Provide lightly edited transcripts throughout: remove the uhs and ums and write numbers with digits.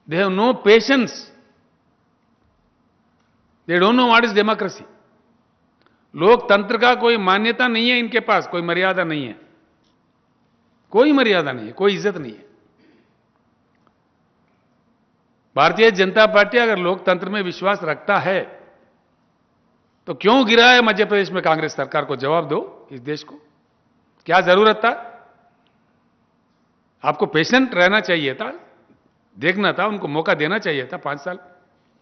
They have no patience. They don't know what is democracy. लोकतंत्र का कोई मान्यता नहीं है इनके पास, कोई मर्यादा नहीं है, कोई मर्यादा नहीं है, कोई इज्जत नहीं है। भारतीय जनता पार्टी अगर लोकतंत्र में विश्वास रखता है तो क्यों गिरा है मध्य प्रदेश में कांग्रेस सरकार को? जवाब दो इस देश को। क्या जरूरत था? आपको पेशेंट रहना चाहिए था, देखना था, उनको मौका देना चाहिए था 5 साल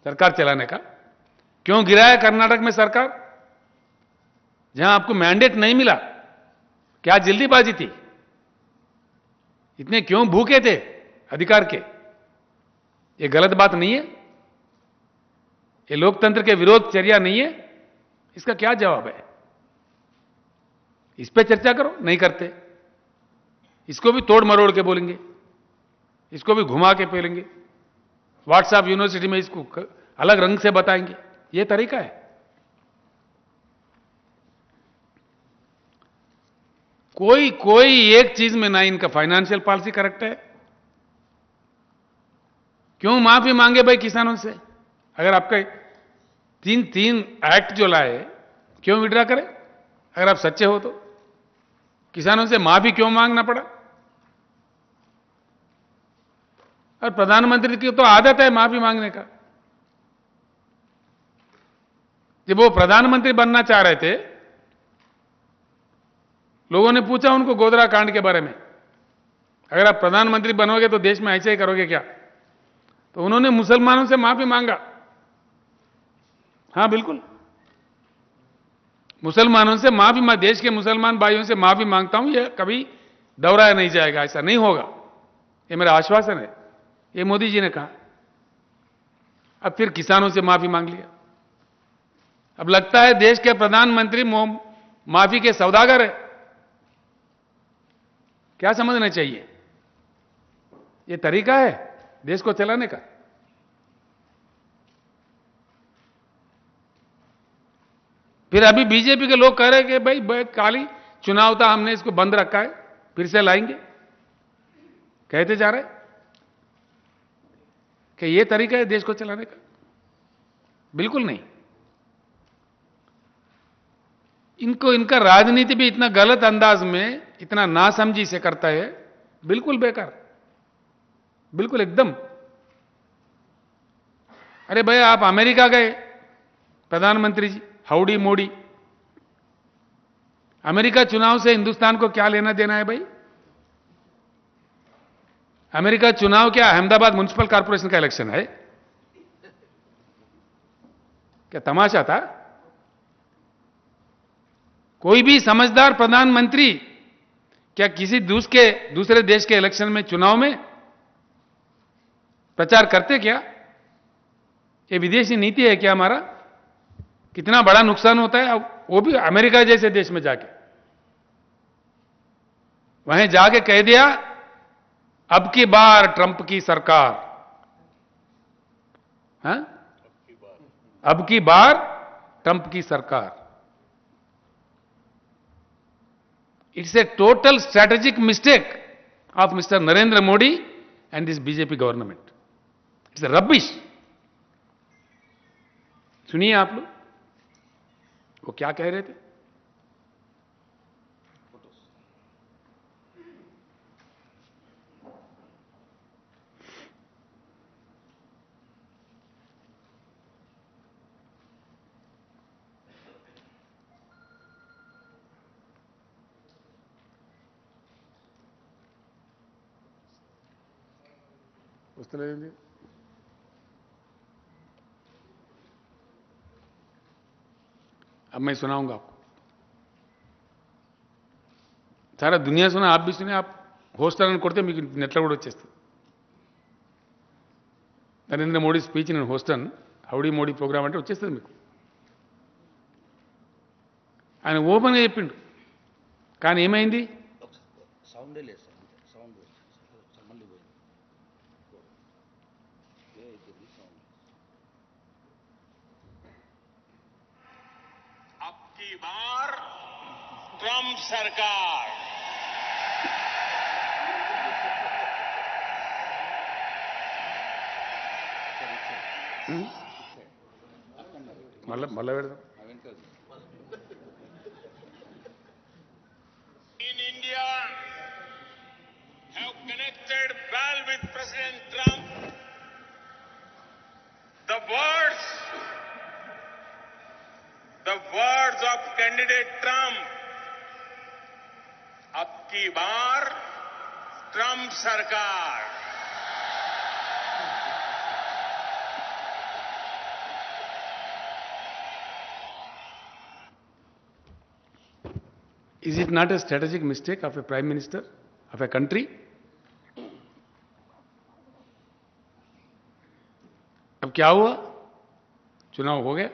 सरकार चलाने का। क्यों गिरा है कर्नाटक में सरकार, जहां आपको मैंडेट नहीं मिला? क्या जल्दीबाजी थी? इतने क्यों भूखे थे अधिकार के? ये गलत बात नहीं है? ये लोकतंत्र के विरोध चर्या नहीं है? इसका क्या जवाब है? इस पे चर्चा करो, नहीं करते। इसको भी तोड़ मरोड़ के बोलेंगे, इसको भी घुमा के बोलेंगे, व्हाट्सएप यूनिवर्सिटी में इसको अलग रंग से बताएंगे। ये तरीका है? कोई एक चीज में ना इनका फाइनेंशियल पॉलिसी करेक्ट है। क्यों माफी मांगे भाई किसानों से? अगर आपका तीन एक्ट जो लाए, क्यों विड्रा करें? अगर आप सच्चे हो तो किसानों से माफी क्यों मांगना पड़ा? और प्रधानमंत्री की तो आदत है माफी मांगने का। जब वो प्रधानमंत्री बनना चाह रहे थे, लोगों ने पूछा उनको गोधरा कांड के बारे में, अगर आप प्रधानमंत्री बनोगे तो देश में ऐसे ही करोगे क्या? तो उन्होंने मुसलमानों से माफी मांगा। हां बिल्कुल, मुसलमानों से माफी, मैं देश के मुसलमान भाइयों से माफी मांगता हूं, यह कभी दोहराया नहीं जाएगा, ऐसा नहीं होगा, यह मेरा आश्वासन है। ये मोदी जी ने कहा। अब फिर किसानों से माफी मांग लिया। अब लगता है देश के प्रधानमंत्री माफी के सौदागर है। क्या समझना चाहिए? यह तरीका है देश को चलाने का? फिर अभी बीजेपी के लोग कह रहे हैं कि भाई काली चुनाव था, हमने इसको बंद रखा है, फिर से लाएंगे। कहते जा रहे कि यह तरीका है देश को चलाने का? बिल्कुल नहीं। इनका राजनीति भी इतना गलत अंदाज में, इतना नासमझी से करता है, बिल्कुल बेकार, बिल्कुल एकदम। अरे भाई आप अमेरिका गए प्रधानमंत्री जी, हाउडी मोडी। अमेरिका चुनाव से हिंदुस्तान को क्या लेना देना है भाई? अमेरिका चुनाव क्या अहमदाबाद म्युनिसिपल कॉर्पोरेशन का इलेक्शन है? क्या तमाशा था? कोई भी समझदार प्रधानमंत्री क्या किसी दूसरे देश के इलेक्शन में, चुनाव में प्रचार करते क्या? ये विदेशी नीति है क्या हमारा? कितना बड़ा नुकसान होता है, वो भी अमेरिका जैसे देश में जाके। वहीं जाके कह दिया अब की बार ट्रंप की सरकार, हाँ? अब की बार ट्रंप की सरकार। It's a total strategic mistake of mister Narendra Modi and this BJP government. It's rubbish. सुनिए आप लोग वो क्या कह रहे थे। अब मैं सुनाऊंगा आपको। सारा दुनिया सुना, आप भी सुने। आप होस्टालन कोड़ते మీకు నెట్లో కూడా వచ్చేస్తుంది। నరేంద్ర మోడీ స్పీచ్ నేను హోస్టన్ హౌడీ మోడీ ప్రోగ్రామ్ అంటే వచ్చేస్తుంది మీకు। ఆయన ఓపెన్గా చెప్పిండు, కానీ ఏమైంది? సౌండ్ లేదు, సౌండ్ మళ్ళీ పోయింది। अब की बार ट्रंप सरकार, మళ్ళా పెడదాం. In India have connected well with President Trump. The words of candidate Trump, अब की बार ट्रंप सरकार. Is it not a strategic mistake of a prime minister of a country? अब क्या हुआ? चुनाव हो गया,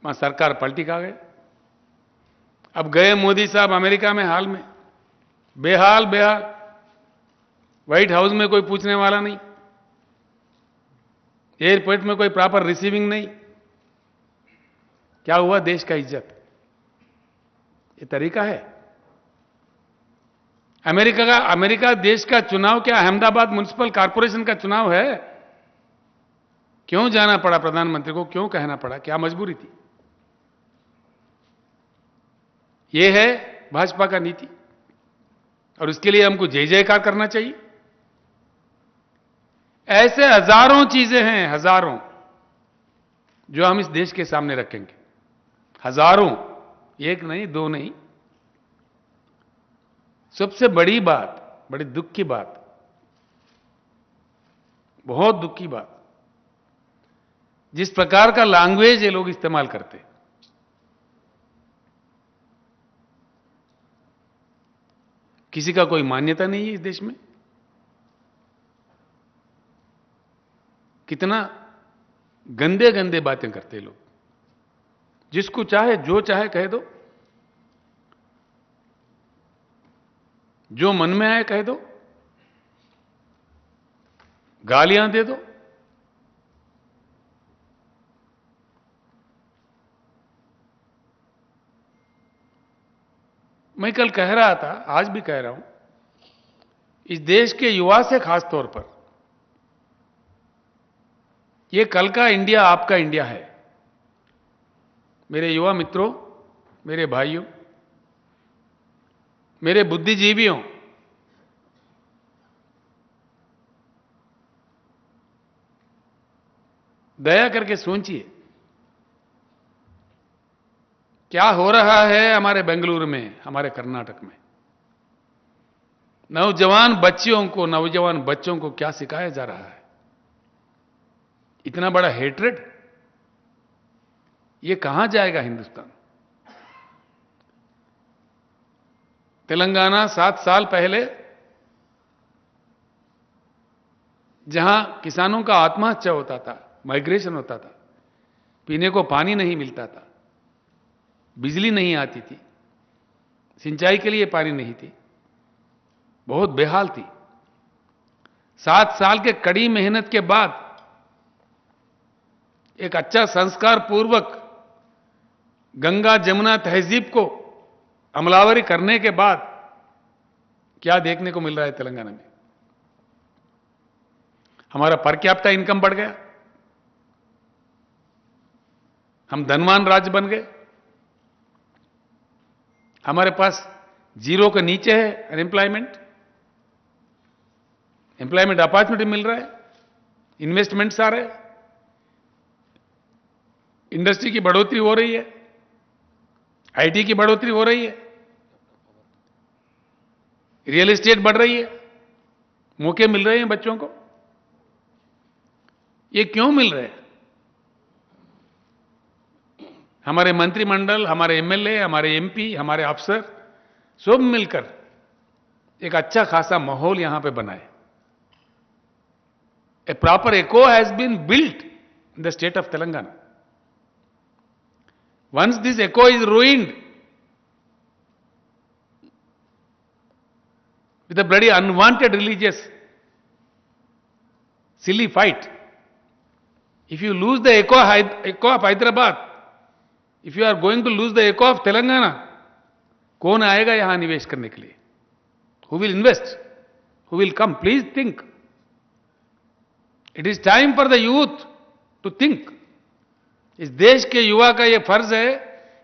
वहां सरकार पलटी खा गए. अब गए मोदी साहब अमेरिका में हाल में, बेहाल बेहाल, व्हाइट हाउस में कोई पूछने वाला नहीं, एयरपोर्ट में कोई प्रॉपर रिसीविंग नहीं. क्या हुआ देश का इज्जत? ये तरीका है? अमेरिका देश का चुनाव क्या अहमदाबाद म्युनिसिपल कॉर्पोरेशन का चुनाव है? क्यों जाना पड़ा प्रधानमंत्री को? क्यों कहना पड़ा? क्या मजबूरी थी? यह है भाजपा का नीति, और इसके लिए हमको जय जयकार करना चाहिए. ऐसे हजारों चीजें हैं, हजारों, जो हम इस देश के सामने रखेंगे. हजारों, एक नहीं, दो नहीं. सबसे बड़ी बात, बड़ी दुख की बात, बहुत दुख की बात, जिस प्रकार का लैंग्वेज ये लोग इस्तेमाल करते हैं. किसी का कोई मान्यता नहीं है इस देश में. कितना गंदे गंदे बातें करते हैं लोग. जिसको चाहे जो चाहे कह दो, जो मन में आए कह दो, गालियां दे दो. मैं कल कह रहा था, आज भी कह रहा हूं, इस देश के युवा से खास तौर पर, ये कल का इंडिया आपका इंडिया है. मेरे युवा मित्रों, मेरे भाइयों, मेरे बुद्धिजीवियों, दया करके सोचिए क्या हो रहा है हमारे बेंगलुरु में, हमारे कर्नाटक में. नौजवान बच्चों को क्या सिखाया जा रहा है? इतना बड़ा हेट्रेड, ये कहां जाएगा हिंदुस्तान? तेलंगाना 7 साल पहले जहां किसानों का आत्महत्या होता था, माइग्रेशन होता था, पीने को पानी नहीं मिलता था, बिजली नहीं आती थी, सिंचाई के लिए पानी नहीं थी, बहुत बेहाल थी. 7 साल के कड़ी मेहनत के बाद, एक अच्छा संस्कार पूर्वक गंगा जमुना तहजीब को अमलावरी करने के बाद क्या देखने को मिल रहा है तेलंगाना में? हमारा पर कैपिटा इनकम बढ़ गया, हम धनवान राज्य बन गए. हमारे पास जीरो के नीचे है अनएम्प्लॉयमेंट, एम्प्लॉयमेंट अपॉर्चुनिटी मिल रहा है, इन्वेस्टमेंट्स आ रहे हैं, इंडस्ट्री की बढ़ोतरी हो रही है, आईटी की बढ़ोतरी हो रही है, रियल एस्टेट बढ़ रही है, मौके मिल रहे हैं बच्चों को. ये क्यों मिल रहे हैं? हमारे मंत्रिमंडल, हमारे एमएलए, हमारे एमपी, हमारे अफसर सब मिलकर एक अच्छा खासा माहौल यहां पे बनाए. ए proper echo has been built in the state of Telangana. Once this echo is ruined with a bloody unwanted religious silly fight, if you lose the echo of Hyderabad, if you are going to lose the echo of Telangana, कौन आएगा यहां निवेश करने के लिए? Who will invest? Who will come? Please think. It is time for the youth to think. इस देश के युवा का ये फर्ज है,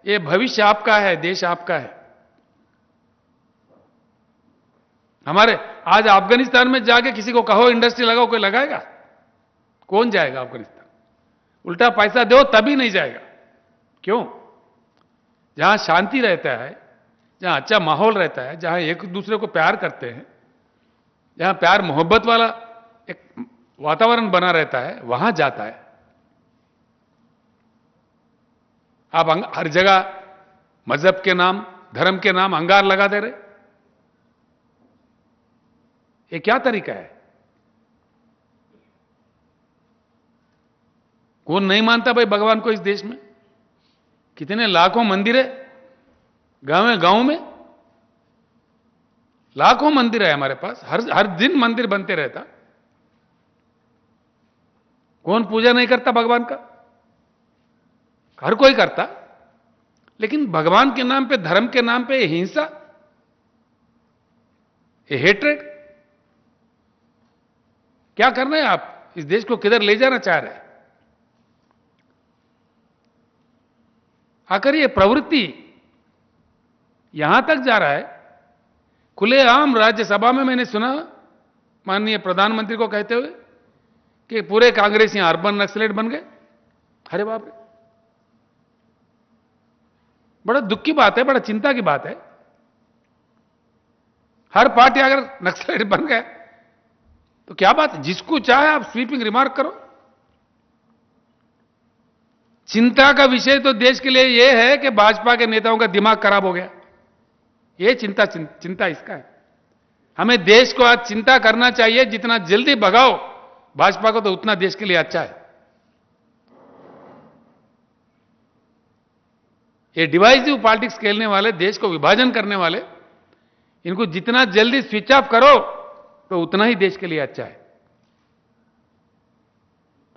ये भविष्य आपका है, देश आपका है। हमारे आज अफगानिस्तान में जाके किसी को कहो इंडस्ट्री लगाओ, कोई लगाएगा? कौन जाएगा अफगानिस्तान? उल्टा पैसा दो तभी नहीं जाएगा। क्यों? जहां शांति रहता है, जहां अच्छा माहौल रहता है, जहां एक दूसरे को प्यार करते हैं, जहां प्यार मोहब्बत वाला एक वातावरण बना रहता है, वहां जाता है। आप हर जगह मजहब के नाम, धर्म के नाम अंगार लगा दे रहे, ये क्या तरीका है? कौन नहीं मानता भाई भगवान को इस देश में? कितने लाखों मंदिर है गांव में, लाखों मंदिर है हमारे पास, हर दिन मंदिर बनते रहता। कौन पूजा नहीं करता भगवान का? हर कोई करता। लेकिन भगवान के नाम पे, धर्म के नाम पे ये हिंसा, ये हेट्रेड, क्या करना है? आप इस देश को किधर ले जाना चाह रहे हैं? आखिर ये प्रवृत्ति यहां तक जा रहा है। खुलेआम राज्यसभा में मैंने सुना माननीय प्रधानमंत्री को कहते हुए कि पूरे कांग्रेसी अर्बन नक्सलेट बन गए। अरे बाप रे, बड़ा दुख की बात है, बड़ा चिंता की बात है। हर पार्टी अगर नक्सलेट बन गए तो क्या बात है? जिसको चाहे आप स्वीपिंग रिमार्क करो। चिंता का विषय तो देश के लिए यह है कि भाजपा के नेताओं का दिमाग खराब हो गया। यह चिंता इसका है। हमें देश को आज चिंता करना चाहिए, जितना जल्दी भगाओ भाजपा को तो उतना देश के लिए अच्छा है। ये डिवाइसिव पॉलिटिक्स खेलने वाले, देश को विभाजन करने वाले, इनको जितना जल्दी स्विच ऑफ करो तो उतना ही देश के लिए अच्छा है।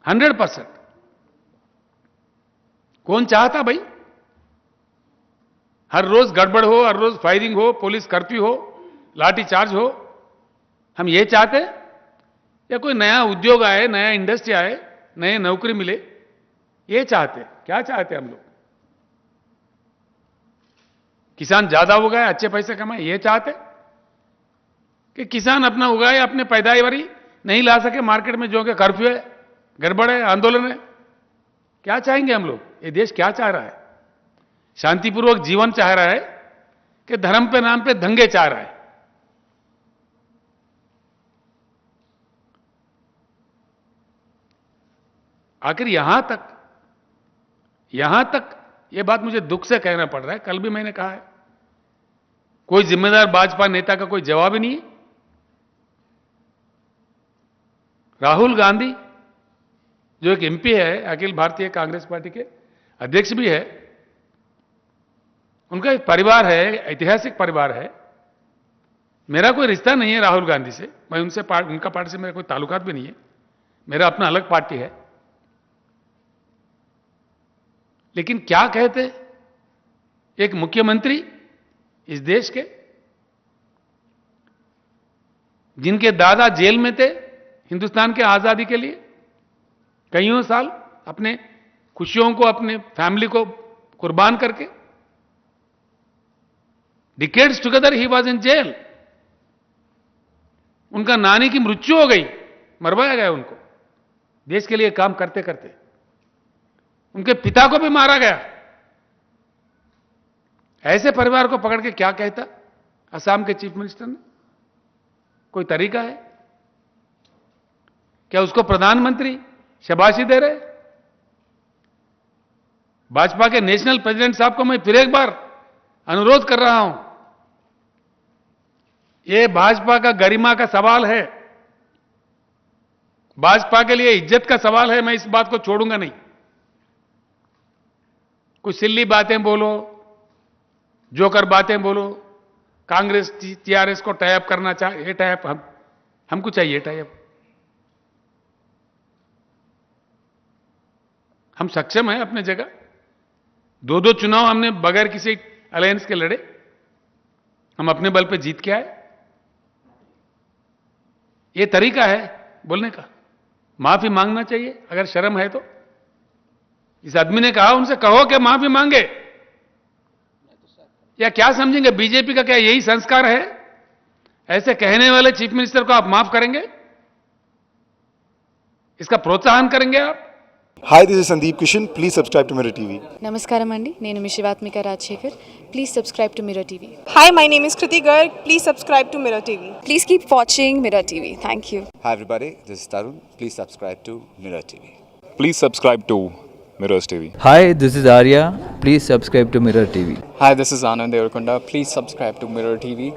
100%। कौन चाहता भाई? हर रोज गड़बड़ हो, हर रोज फायरिंग हो, पुलिस कर्फ्यू हो, लाठी चार्ज हो। हम ये चाहते हैं या कोई नया उद्योग आए, नया इंडस्ट्री आए, नए नौकरी मिले? ये चाहते? क्या चाहते हम लोग? किसान ज्यादा उगाए, अच्छे पैसे कमाए, ये चाहते? कि किसान अपना उगाए, अपने पैदावारी नहीं ला सके मार्केट में, जो कि कर्फ्यू है, गड़बड़ है, आंदोलन है? क्या चाहेंगे हम लोग? ये देश क्या चाह रहा है? शांतिपूर्वक जीवन चाह रहा है कि धर्म पे नाम पे दंगे चाह रहा है? आखिर यहां तक यह बात मुझे दुख से कहना पड़ रहा है। कल भी मैंने कहा है, कोई जिम्मेदार भाजपा नेता का कोई जवाब ही नहीं है। राहुल गांधी जो एक एमपी है, अखिल भारतीय कांग्रेस पार्टी के अध्यक्ष भी है, उनका एक परिवार है, ऐतिहासिक परिवार है। मेरा कोई रिश्ता नहीं है राहुल गांधी से, मैं उनका पार्टी से मेरा कोई ताल्लुकात भी नहीं है, मेरा अपना अलग पार्टी है। लेकिन क्या कहते एक मुख्यमंत्री इस देश के, जिनके दादा जेल में थे हिंदुस्तान के आजादी के लिए, कईयों साल अपने खुशियों को, अपने फैमिली को कुर्बान करके, decades together he was in jail. उनका नानी की मृत्यु हो गई, मरवाया गया उनको देश के लिए काम करते करते। उनके पिता को भी मारा गया। ऐसे परिवार को पकड़ के क्या कहता असम के चीफ मिनिस्टर ने? कोई तरीका है क्या? उसको प्रधानमंत्री शाबाशी दे रहे? भाजपा के नेशनल प्रेसिडेंट साहब को मैं फिर एक बार अनुरोध कर रहा हूं, यह भाजपा का गरिमा का सवाल है, भाजपा के लिए इज्जत का सवाल है। मैं इस बात को छोड़ूंगा नहीं। कुछ सिल्ली बातें बोलो, जोकर बातें बोलो, कांग्रेस टीआरएस को टाई अप करना चाहिए, ये टाई अप हमको चाहिए, टाई अप। हम सक्षम हैं अपने जगह। दो चुनाव हमने बगैर किसी अलायंस के लड़े, हम अपने बल पे जीत के आए। ये तरीका है बोलने का? माफी मांगना चाहिए अगर शर्म है तो। इस आदमी ने कहा उनसे कहो कि माफी मांगे, या क्या समझेंगे? बीजेपी का क्या यही संस्कार है? ऐसे कहने वाले चीफ मिनिस्टर को आप माफ करेंगे? इसका प्रोत्साहन करेंगे आप? Hi, this is Sandeep Kishan. Please subscribe to Mirror TV. నమస్కారం అండి, నేను మీ Shivathmika Rajasekhar. Please subscribe to mirror TV. Hi, my name is Kriti Garg. Please subscribe to Mirror TV. Please keep watching mirror TV. Thank you. Hi everybody, this is Tarun. Please subscribe to Mirror TV. Please subscribe to Mirrors TV. Hi, this is Arya. Please subscribe to Mirror TV. Hi, this is Anand Devarakonda. Please subscribe to Mirror TV.